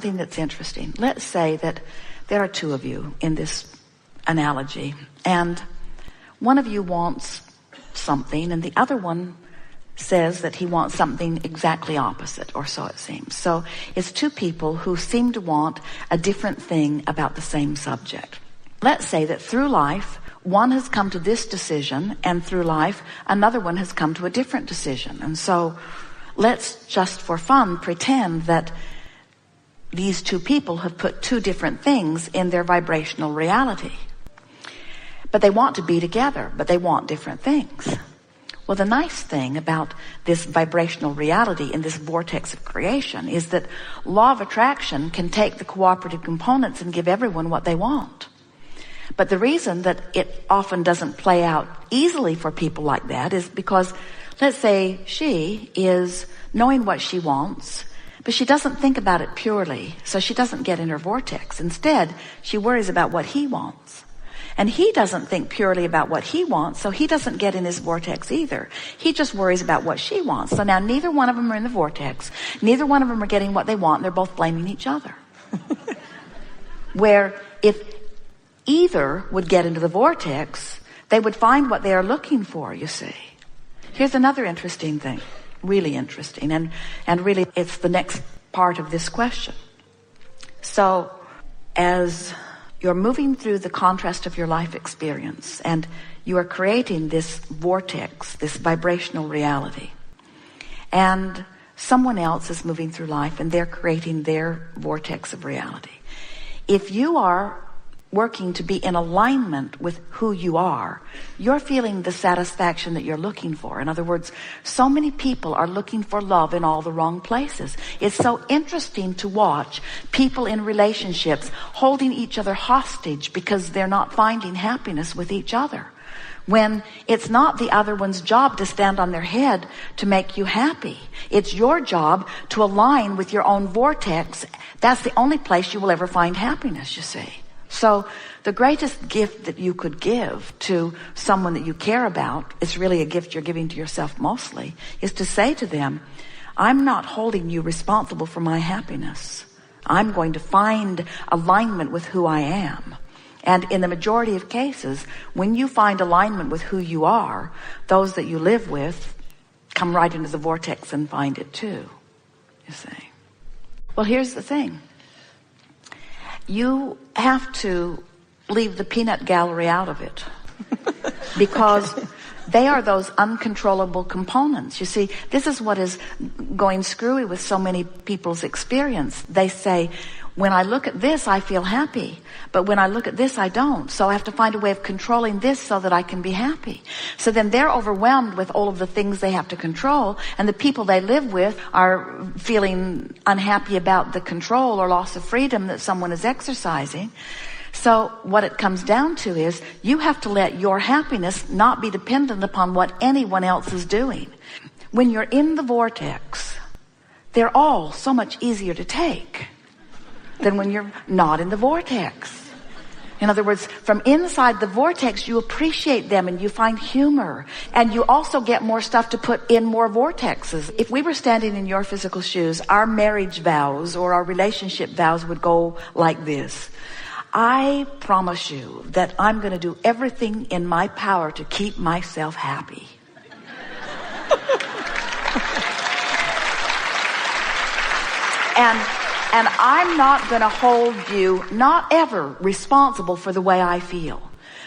something that's interesting. Let's say that there are two of you in this analogy, and one of you wants something and the other one says that he wants something exactly opposite, or so it seems. So it's two people who seem to want a different thing about the same subject. Let's say that through life, one has come to this decision, and through life, another one has come to a different decision. And so let's just for fun pretend that these two people have put two different things in their vibrational reality. But they want to be together, but they want different things. Well, the nice thing about this vibrational reality in this vortex of creation is that law of attraction can take the cooperative components and give everyone what they want. But the reason that it often doesn't play out easily for people like that is because, let's say she is knowing what she wants, but she doesn't think about it purely, so she doesn't get in her vortex. Instead, she worries about what he wants. And he doesn't think purely about what he wants, so he doesn't get in his vortex either. He just worries about what she wants. So now neither one of them are in the vortex. Neither one of them are getting what they want, and they're both blaming each other. Where if either would get into the vortex, they would find what they are looking for, you see. Here's another interesting thing, really interesting, and really it's the next part of this question. So as you're moving through the contrast of your life experience, and you are creating this vortex, this vibrational reality, and someone else is moving through life and they're creating their vortex of reality. If you are working to be in alignment with who you are, you're feeling the satisfaction that you're looking for. In other words, so many people are looking for love in all the wrong places. It's so interesting to watch people in relationships holding each other hostage because they're not finding happiness with each other, when it's not the other one's job to stand on their head to make you happy. It's your job to align with your own vortex. That's the only place you will ever find happiness, you see. So the greatest gift that you could give to someone that you care about, it's really a gift you're giving to yourself mostly, is to say to them, I'm not holding you responsible for my happiness. I'm going to find alignment with who I am. And in the majority of cases, when you find alignment with who you are, those that you live with come right into the vortex and find it too, you see. Well, here's the thing. You have to leave the peanut gallery out of it because they are those uncontrollable components. You see, this is what is going screwy with so many people's experience. They say, when I look at this, I feel happy. But when I look at this, I don't. So I have to find a way of controlling this so that I can be happy. So then they're overwhelmed with all of the things they have to control. And the people they live with are feeling unhappy about the control or loss of freedom that someone is exercising. So what it comes down to is you have to let your happiness not be dependent upon what anyone else is doing. When you're in the vortex, they're all so much easier to take than when you're not in the vortex. In other words, from inside the vortex, you appreciate them and you find humor, and you also get more stuff to put in more vortexes. If we were standing in your physical shoes, our marriage vows or our relationship vows would go like this. I promise you that I'm going to do everything in my power to keep myself happy. And I'm not going to hold you, not ever, responsible for the way I feel.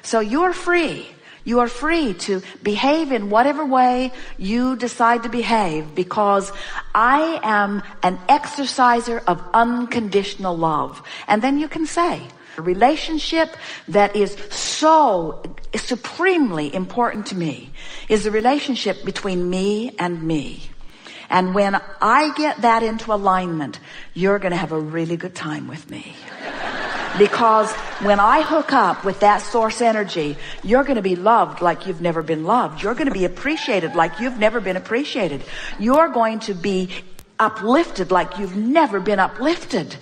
So you're free. You are free to behave in whatever way you decide to behave, because I am an exerciser of unconditional love. And then you can say, a relationship that is so supremely important to me is the relationship between me and me. And when I get that into alignment, you're going to have a really good time with me. Because when I hook up with that source energy, you're going to be loved like you've never been loved. You're going to be appreciated like you've never been appreciated. You're going to be uplifted like you've never been uplifted.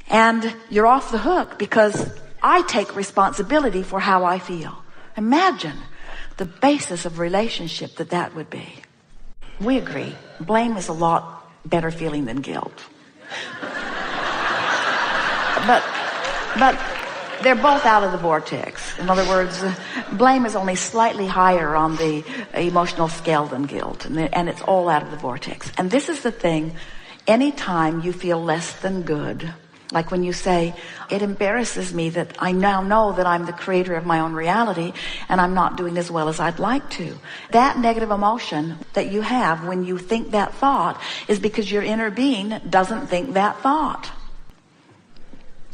And you're off the hook because I take responsibility for how I feel. Imagine the basis of relationship that would be. We agree. Blame is a lot better feeling than guilt. But they're both out of the vortex. In other words, blame is only slightly higher on the emotional scale than guilt, and it's all out of the vortex. And this is the thing, anytime you feel less than good, like when you say, it embarrasses me that I now know that I'm the creator of my own reality and I'm not doing as well as I'd like to. That negative emotion that you have when you think that thought is because your inner being doesn't think that thought.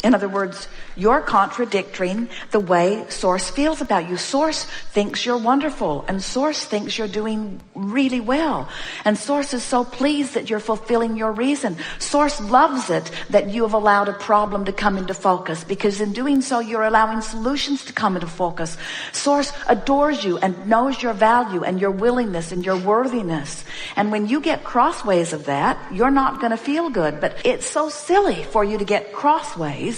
In other words, you're contradicting the way Source feels about you. Source thinks you're wonderful, and Source thinks you're doing really well. And Source is so pleased that you're fulfilling your reason. Source loves it that you have allowed a problem to come into focus, because in doing so, you're allowing solutions to come into focus. Source adores you and knows your value and your willingness and your worthiness. And when you get crossways of that, you're not going to feel good. But it's so silly for you to get crossways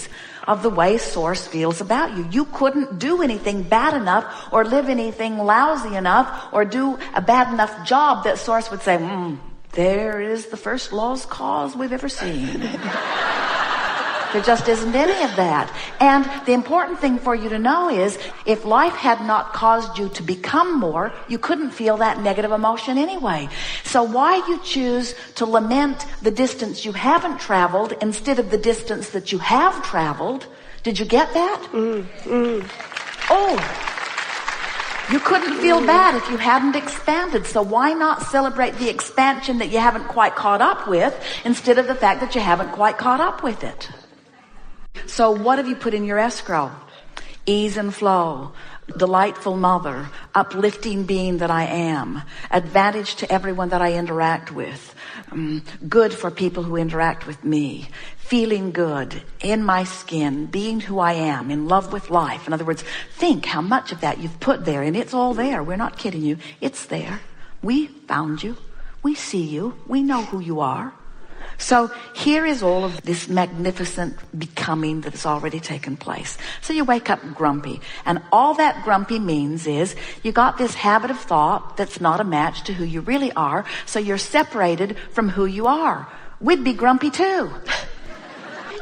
of the way Source feels about you. You couldn't do anything bad enough or live anything lousy enough or do a bad enough job that Source would say, there is the first lost cause we've ever seen. There just isn't any of that. And the important thing for you to know is, if life had not caused you to become more, you couldn't feel that negative emotion anyway. So why you choose to lament the distance you haven't traveled instead of the distance that you have traveled? Did you get that? Oh, you couldn't feel bad if you hadn't expanded. So why not celebrate the expansion that you haven't quite caught up with instead of the fact that you haven't quite caught up with it? So what have you put in your escrow? Ease and flow, delightful mother, uplifting being that I am, advantage to everyone that I interact with, good for people who interact with me, feeling good, in my skin, being who I am, in love with life. In other words, think how much of that you've put there, and it's all there. We're not kidding you. It's there. We found you. We see you. We know who you are. So here is all of this magnificent becoming that has already taken place. So you wake up grumpy, and all that grumpy means is you got this habit of thought that's not a match to who you really are, so you're separated from who you are. We'd be grumpy too.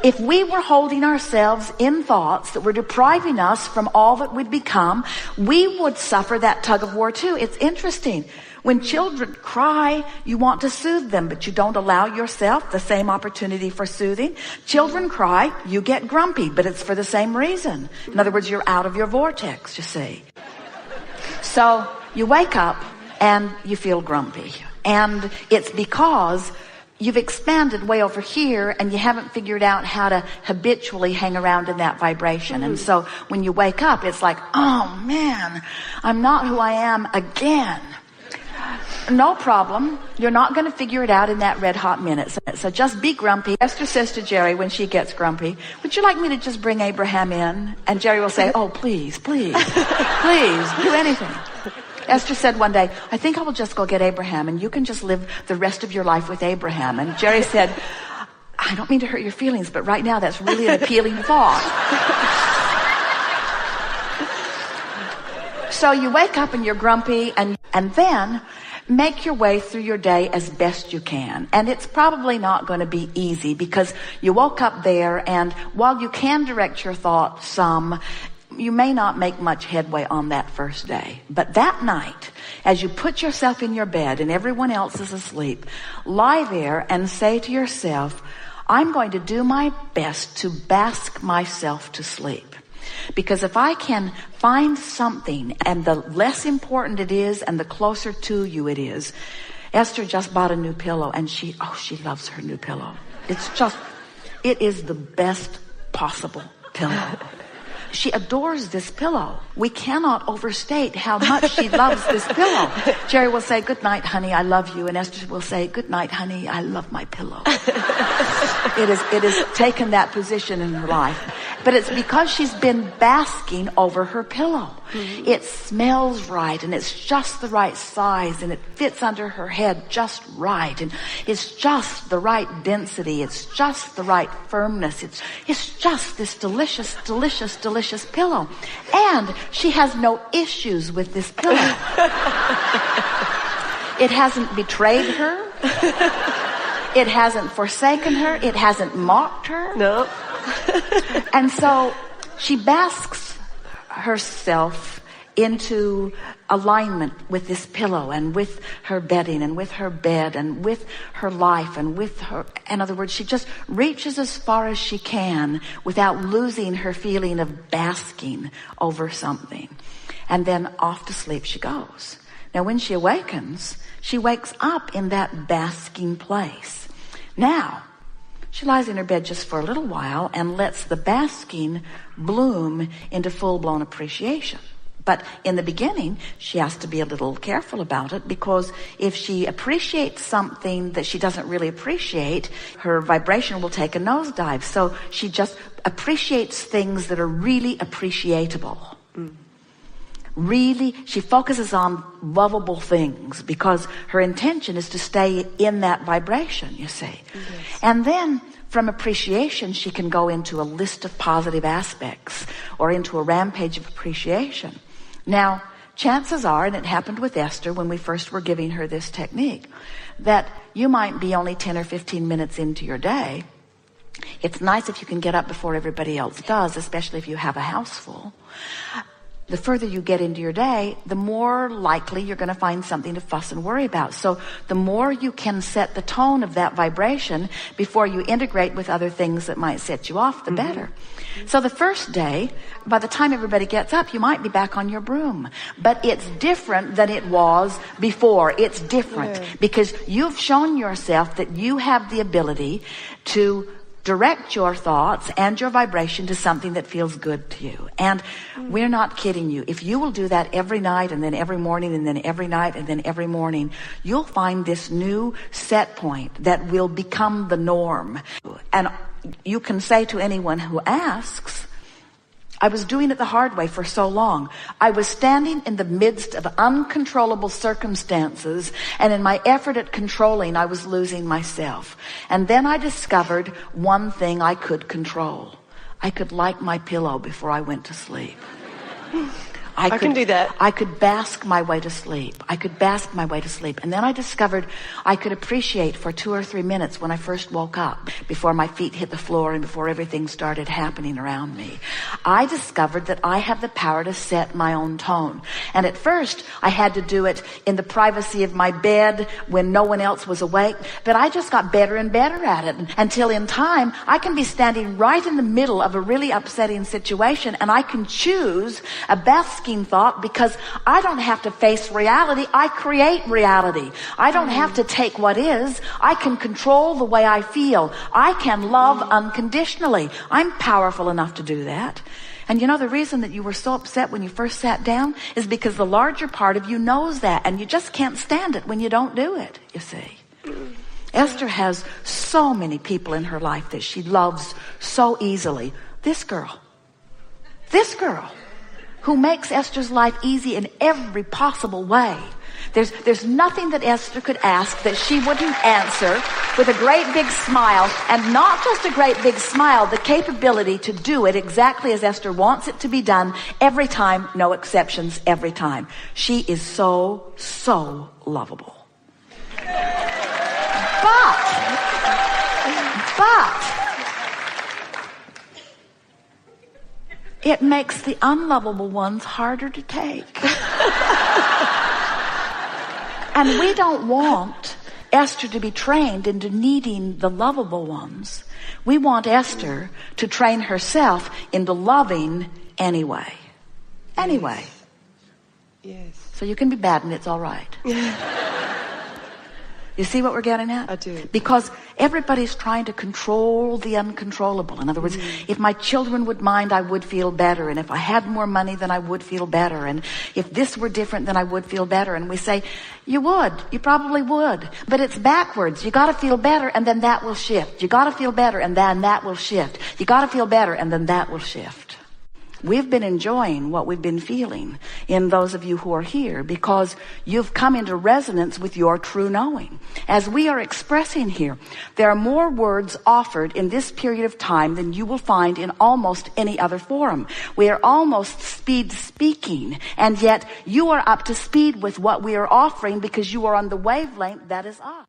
If we were holding ourselves in thoughts that were depriving us from all that we'd become, we would suffer that tug of war too. It's interesting. When children cry, you want to soothe them, but you don't allow yourself the same opportunity for soothing. Children cry, you get grumpy, but it's for the same reason. In other words, you're out of your vortex, you see. So you wake up and you feel grumpy. And it's because you've expanded way over here and you haven't figured out how to habitually hang around in that vibration. And so when you wake up, it's like, oh man, I'm not who I am again. No problem. You're not going to figure it out in that red hot minute. So just be grumpy. Esther says to Jerry when she gets grumpy, would you like me to just bring Abraham in? And Jerry will say, oh, please, please, please, do anything. Esther said one day, I think I will just go get Abraham and you can just live the rest of your life with Abraham. And Jerry said, I don't mean to hurt your feelings, but right now that's really an appealing thought. So you wake up and you're grumpy, and then make your way through your day as best you can. And it's probably not going to be easy because you woke up there, and while you can direct your thoughts some, you may not make much headway on that first day. But that night, as you put yourself in your bed and everyone else is asleep, lie there and say to yourself, I'm going to do my best to bask myself to sleep. Because if I can find something, and the less important it is and the closer to you it is. Esther just bought a new pillow, and she loves her new pillow. It is the best possible pillow. She adores this pillow. We cannot overstate how much she loves this pillow. Jerry will say, good night, honey, I love you. And Esther will say, good night, honey, I love my pillow. It has taken that position in her life. But it's because she's been basking over her pillow. Mm-hmm. It smells right, and it's just the right size, and it fits under her head just right, and it's just the right density. It's just the right firmness. It's just this delicious, delicious, delicious pillow. And she has no issues with this pillow. It hasn't betrayed her. It hasn't forsaken her. It hasn't mocked her. No. And so she basks herself into alignment with this pillow and with her bedding and with her bed and with her life and with her, in other words, she just reaches as far as she can without losing her feeling of basking over something. And then off to sleep she goes. Now when she awakens, she wakes up in that basking place. Now, she lies in her bed just for a little while and lets the basking bloom into full-blown appreciation. But in the beginning, she has to be a little careful about it, because if she appreciates something that she doesn't really appreciate, her vibration will take a nosedive. So she just appreciates things that are really appreciatable. Really, she focuses on lovable things because her intention is to stay in that vibration, you see. Yes. And then from appreciation, she can go into a list of positive aspects or into a rampage of appreciation. Now, chances are, and it happened with Esther when we first were giving her this technique, that you might be only 10 or 15 minutes into your day. It's nice if you can get up before everybody else does, especially if you have a house full. The further you get into your day, the more likely you're going to find something to fuss and worry about. So the more you can set the tone of that vibration before you integrate with other things that might set you off, the better. So the first day, by the time everybody gets up, you might be back on your broom. But it's different than it was before. It's different because you've shown yourself that you have the ability to direct your thoughts and your vibration to something that feels good to you. And we're not kidding you. If you will do that every night and then every morning and then every night and then every morning, you'll find this new set point that will become the norm. And you can say to anyone who asks, I was doing it the hard way for so long. I was standing in the midst of uncontrollable circumstances, and in my effort at controlling, I was losing myself. And then I discovered one thing I could control. I could like my pillow before I went to sleep. I can do that. I could bask my way to sleep. I could bask my way to sleep. And then I discovered I could appreciate for 2 or 3 minutes when I first woke up, before my feet hit the floor and before everything started happening around me. I discovered that I have the power to set my own tone. And at first, I had to do it in the privacy of my bed when no one else was awake. But I just got better and better at it until in time, I can be standing right in the middle of a really upsetting situation, and I can choose a basking thought because I don't have to face reality. I create reality. I don't have to take what is. I can control the way I feel. I can love unconditionally. I'm powerful enough to do that. And you know, the reason that you were so upset when you first sat down is because the larger part of you knows that, and you just can't stand it when you don't do it, you see. Esther has so many people in her life that she loves so easily. This girl, who makes Esther's life easy in every possible way. There's nothing that Esther could ask that she wouldn't answer with a great big smile, and not just a great big smile, the capability to do it exactly as Esther wants it to be done every time, no exceptions, every time. She is so, so lovable. But it makes the unlovable ones harder to take. And we don't want Esther to be trained into needing the lovable ones. We want Esther to train herself into loving anyway. Anyway. Yes. So you can be bad and it's all right. You see what we're getting at? I do. Because everybody's trying to control the uncontrollable. In other words, if my children would mind, I would feel better. And if I had more money, then I would feel better. And if this were different, then I would feel better. And we say, you would. You probably would. But it's backwards. You got to feel better, and then that will shift. You got to feel better, and then that will shift. You got to feel better, and then that will shift. We've been enjoying what we've been feeling in those of you who are here because you've come into resonance with your true knowing. As we are expressing here, there are more words offered in this period of time than you will find in almost any other forum. We are almost speed speaking, and yet you are up to speed with what we are offering because you are on the wavelength that is us.